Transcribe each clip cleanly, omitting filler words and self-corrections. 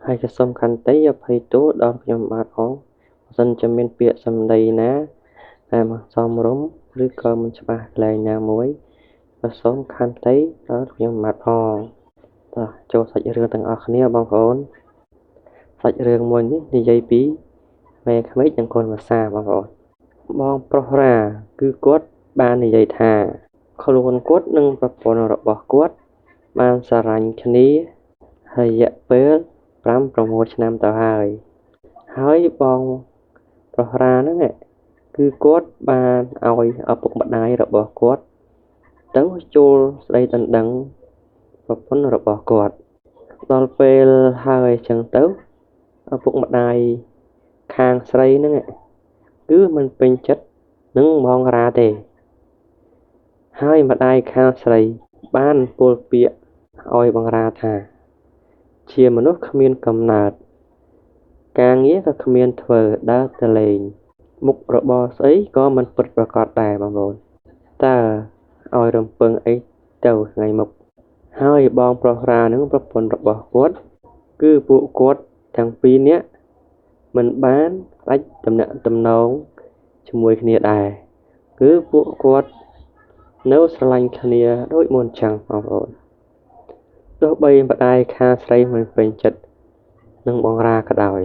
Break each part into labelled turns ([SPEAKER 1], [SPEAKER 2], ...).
[SPEAKER 1] ហើយក៏សូមខន្តីអភ័យទោសដល់ខ្ញុំបាទផងបើសិនជាមានពាក្យសម្ដីណាដែលមិនសមរម្យឬក៏មិនច្បាស់កន្លែងណាមួយក៏សូមខន្តីដល់ខ្ញុំបាទផងតោះចូលសាច់រឿងទាំងអស់គ្នាបងប្អូនសាច់រឿងមួយនេះនិយាយពីមេក្មេកនិងកូនប្រសាបងប្អូនបងប្រុសរាគឺគាត់បាននិយាយថាខ្លួនគាត់និងប្រពន្ធរបស់គាត់បានស្រឡាញ់គ្នារយៈពេល5-6 ឆ្នាំទៅហើយបងប្រុសរាហ្នឹងគឺគាត់បានឲ្យឪពុកម្ដាយរបស់គាត់ទៅចូលស្ដីដណ្ដឹងប្រពន្ធរបស់គាត់ដល់ពេលហើយចឹងទៅឪពុកម្ដាយខាងស្រីហ្នឹងគឺមិនពេញចិត្តនឹងបងរាទេហើយម្ដាយខាងស្រីបានពោលពាក្យឲ្យបងរាថាជាមនុស្សគ្មានកំណើតការងារក៏គ្មានធ្វើដើរទៅលេងមុខរបរស្អីក៏មិនពិតប្រាកដដែរបងប្អូនតើឲ្យរំពឹងអីទៅថ្ងៃមុខហើយបងប្រុសរានឹងប្រពន្ធរបស់គាត់គឺពួកគាត់ទាំងពីរនាក់មិនបានដាច់ទំនាក់ទំនងជាមួយគ្នាដែរគឺពួកគាត់នៅស្រឡាញ់គ្នាដូចមុនចឹងបងប្អូនទោះបីម្ដាយខាងស្រីមិនពេញចិត្តនឹងបងរាក៏ដោយ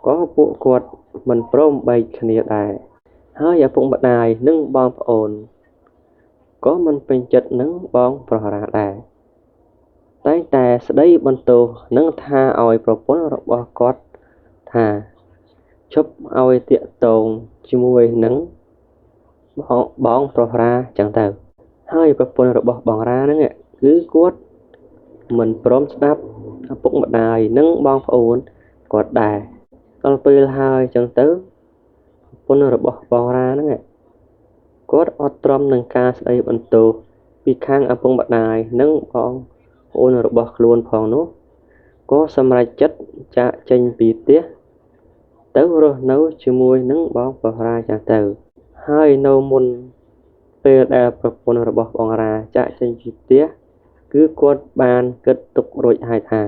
[SPEAKER 1] ក៏ពួកគាត់មិនព្រមបែកគ្នាដែរហើយឪពុកម្ដាយនិងបងប្អូនក៏មិនពេញចិត្តនឹងបងប្រុសរាដែរតែងតែស្ដីបន្ទោសនឹងថាឲ្យប្រពន្ធរបស់គាត់ថាជប់ឲ្យតាកតងជាមួយនឹងបងប្រុសរាចឹងទៅហើយប្រពន្ធរបស់បងរាហ្នឹងគឺគាត់មិនព្រមស្ដាប់ឪពុកម្ដាយនិងបងប្អូនគាត់ដែរដល់ពេលហើយចឹងទៅប្រពន្ធរបស់បងរាហ្នឹងគាត់អត់ទ្រាំនឹងការស្ដីបន្ទោសពីខាងឪពុកម្ដាយនិងបងប្អូនរបស់ខ្លួនផងនោះក៏សម្រេចចិត្តចាកចេញពីផ្ទះទៅរស់នៅជាមួយនឹងបងប្រុសរាចឹងទៅហើយនៅមុនពេលដែលប្រពន្ធរបស់បងរាចាកចេញពីផ្ទះគឺគាត់បានគិតទុករួចហើយថា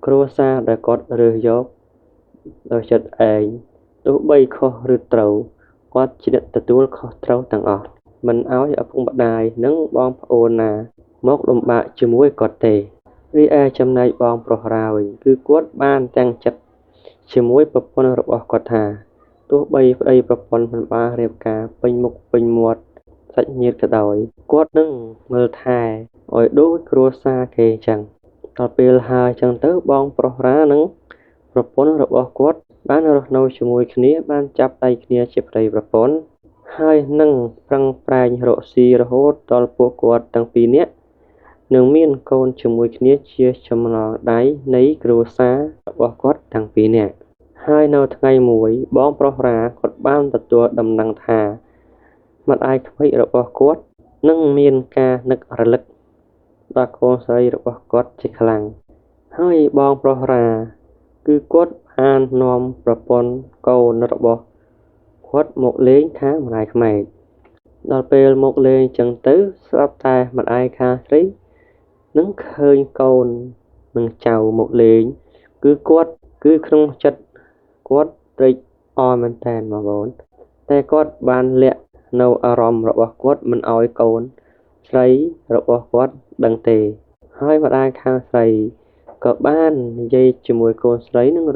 [SPEAKER 1] គ្រួសារដែលគាត់រើសយកដោយចិត្តឯងទោះបីខុសឬត្រូវគាត់ជាអ្នកទទួលខុសត្រូវទាំងអស់មិនឲ្យឪពុកម្ដាយនិងបងប្អូនណាមកលំបាកជាមួយគាត់ទេរីឯចំណែកបងប្រុសរាវិញគឺគាត់បានតាំងចិត្តជាមួយប្រពន្ធរបស់គាត់ថាទោះបីប្តីប្រពន្ធមិនបានរៀបការពេញមុខពេញមាត់សាច់ញាតិក៏ដោយគាត់នឹងមើលថែឲ្យដូចគ្រួសារគេចឹងដល់ពេលហើយចឹងទៅបងប្រុសរានិងប្រពន្ធរបស់គាត់បានរស់នៅជាមួយគ្នាបានចាប់ដៃគ្នាជាប្តីប្រពន្ធហើយនឹងប្រឹងប្រែងរកស៊ីរហូតដល់ពួកគាត់ទាំងពីរនាក់នឹងមានកូនជាមួយគ្នាជាចំណងដៃនៃគ្រួសាររបស់គាត់ទាំងពីរនាក់ហើយនៅថ្ងៃមួយបងប្រុសរាគាត់បានទទួលដំណឹងថាម្ដាយក្មេករបស់គាត់នឹងមានការនឹករលឹកដល់កូនស្រីរបស់គាត់ជាខ្លាំងហើយបងប្រុសរាគឺគាត់បាននាំប្រពន្ធកូនរបស់គាត់មកលេងខាងម្ដាយក្មេកដល់ពេលមកលេងចឹងទៅស្រាប់តែម្ដាយខាងស្រីនឹងឃើញកូននឹងចៅមកលេងគឺគាត់គឺក្នុងចិត្តគាត់ត្រេកអរមែនតើបងប្អូនតែគាត់បានលាក់នៅអារម្មណ៍របស់គាត់មិនឲ្យកូនស្រីរបស់គាត់ដឹងទេហើយម្ដាយខាងស្រីក៏បាននិយាយជាមួយកូនស្រីនឹង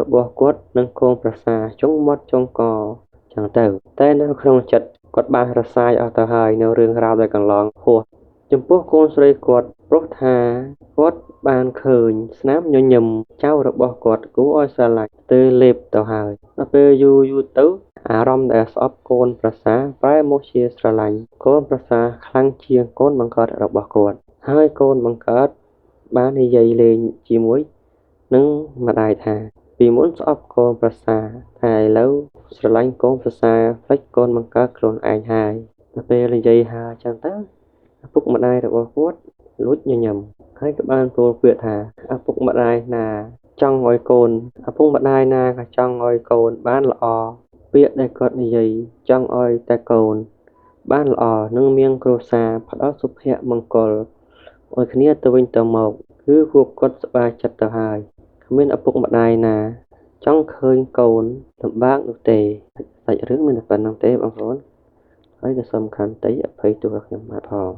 [SPEAKER 1] របស់គាត់នឹងកូនប្រសាចុងមាត់ចុងកចឹងទៅតែនៅក្នុងចិត្តគាត់បានរសាយអស់ទៅហើយនៅរឿងរ៉ាវដែលកន្លងហួសចំពោះកូនស្រីគាត់ព្រោះថាគាត់បានឃើញស្នាមញញឹមចៅរបស់គាត់គួរឲ្យស្រឡាញ់ទៅលេបទៅហើយដល់ពេលយូរទៅអារម្មណ៍ដែលស្អប់កូនប្រសាប្រែមកជាស្រឡាញ់កូនប្រសាខ្លាំងជាងកូនបង្កើតរបស់គាត់ហើយកូនបង្កើតបាននិយាយលេងជាមួយនឹងម្ដាយថាពីមុនស្អប់កូនប្រសាតែឥឡូវស្រឡាញ់កូនប្រសាផ្លេចកូនបង្កើតខ្លួនឯងហើយដល់ពេលនិយាយហើយចឹងទៅឪពុកម្ដាយរបស់គាត់លួចញញឹមហើយក៏បានពោលពាក្យថាឪពុកម្ដាយណាចង់ឲ្យកូនឪពុកម្ដាយណាក៏ចង់ឲ្យកូនបានល្អពាក្យដែលគាត់និយាយចង់ឲ្យតែកូនបានល្អនឹងមានគ្រួសារផ្ដល់សុភមង្គលឲ្យគ្នាទៅវិញទៅមក គឺពួកគាត់សប្បាយចិត្តទៅហើយគ្មានឪពុកម្ដាយណាចង់ឃើញកូនលំបាកនោះទេសាច់រឿងមានតែប៉ុណ្្នឹងទេបងប្អូនហើយក៏សូមខន្តីអភ័យទោសដល់ខ្ញុំបាទផង